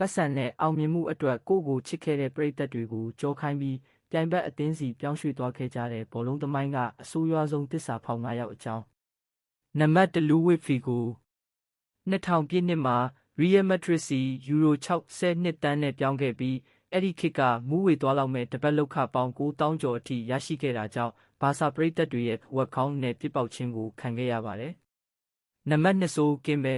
ပတ်စံနဲ့အောင်မြင်မှုအတွက်ကိုယ့်ကိုချစ်ခဲ့တဲ့ပရိသတ်တွေကိုကြောခိုင်းပြီးပြိုင်ဘက်အသင်းစီပြောင်းရွှေ့သွားခဲ့ကြတဲ့ဘောလုံးသမိုင်းကအဆိုးရွားဆုံးသစ္စာဖောက်9ယောက်အကြောင်းနံပါတ်1လူးဝစ်ဖီကို2000ပြည့်နှစ်မှာရီယယ်မက်ဒရစ်စီယူရို62တန်းနဲ့ပြောင်းခဲ့ပြီးအဲ့ဒီခေတ်ကမူးဝေသွားလောက်မဲ့တပတ်လောက်ခပေါင်း9000ကျော်အထိရရှိခဲ့တာကြောင့်ဘာစာပရိသတ်တွေရဲ့ဝက်ခေါင်းနဲ့ပြစ်ပေါက်ခြင်းကိုခံခဲ့ရပါတယ်နံပါတ်2ဆိုကင်ဘဲ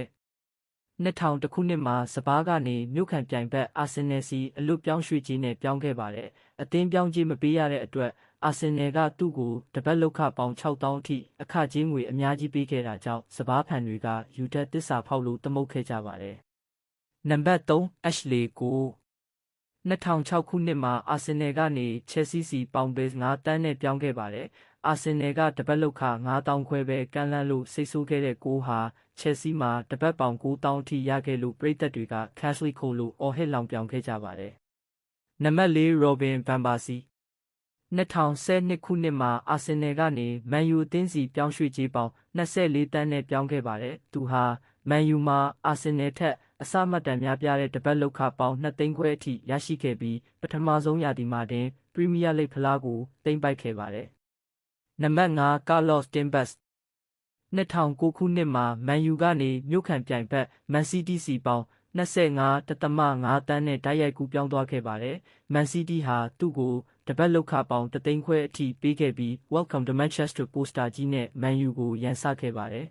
2000ခုနှစ်မှာစပါးကနေမြို့ခံပြိုင်ဘက်အာဆင်နယ်စီအလွတ်ပြောင်းရွှေ့ခြင်းနဲ့ပြောင်းခဲ့ပါတယ်အသင်းပြောင်းခြင်းမပေးရတဲ့အတွက်အာဆင်နယ်ကသူ့ကိုတပတ်လောက်ခပေါင်း6000အထိအခကြေးငွေအများကြီးပေးခဲ့တာကြောင့်စပါးဖန်တွေကယူထက်တစ္ဆာဖောက်လို့သမုတ်ခဲ့ကြပါတယ်နံပါတ်3အက်ရှလီကို2006ခုနှစ်မှာအာဆင်နယ်ကနေချက်စီစီပေါင်ဘေး9တန်းနဲ့ပြောင်းခဲ့ပါတယ်အာဆင်နယ်ကတပတ်လောက်ခ9000ခွဲပဲကမ်းလှမ်းလို့စိတ်ဆိုးခဲ့တဲ့ကိုဟာချက်စီမှာတပတ်ပေါင်9000အထိရခဲ့လို့ပရိသတ်တွေကခက်စလီခိုလို့အော်ဟစ်လောင်ပြောင်ခဲ့ကြပါတယ်နံပါတ်4ရောဘင်ဗန်ဘာစီ2012ခုနှစ်မှာအာဆင်နယ်ကနေမန်ယူအသင်းစီပြောင်းရွှေ့ကြေးပေါင်24တန်းနဲ့ပြောင်းခဲ့ပါတယ်သူဟာမန်ယူမှာအာဆင်နယ်ထက်အစမှတ်တမ်းများပြားတဲ့တပတ်လောက်ခပေါင်း2သိန်းခွဲအထိရရှိခဲ့ပြီးပထမဆုံးရာသီမှာတင်ပရီးမီးယားလိဂ်ဖလားကိုသိမ်းပိုက်ခဲ့ပါတယ်နံပါတ်5ကာလော့စ်တင်ဘတ်2009ခုနှစ်မှာမန်ယူကနေမြို့ခံပြိုင်ဘက်မန်စီးတီးစီပေါင်း25.5တန်းနဲ့တိုက်ရိုက်ကူးပြောင်းသွားခဲ့ပါတယ်မန်စီးတီးဟာသူ့ကိုတပတ်လောက်ခပေါင်း3သိန်းခွဲအထိပေးခဲ့ပြီး Welcome to Manchester ပိုစတာကြီးနဲ့မန်ယူကိုရန်စခဲ့ပါတယ်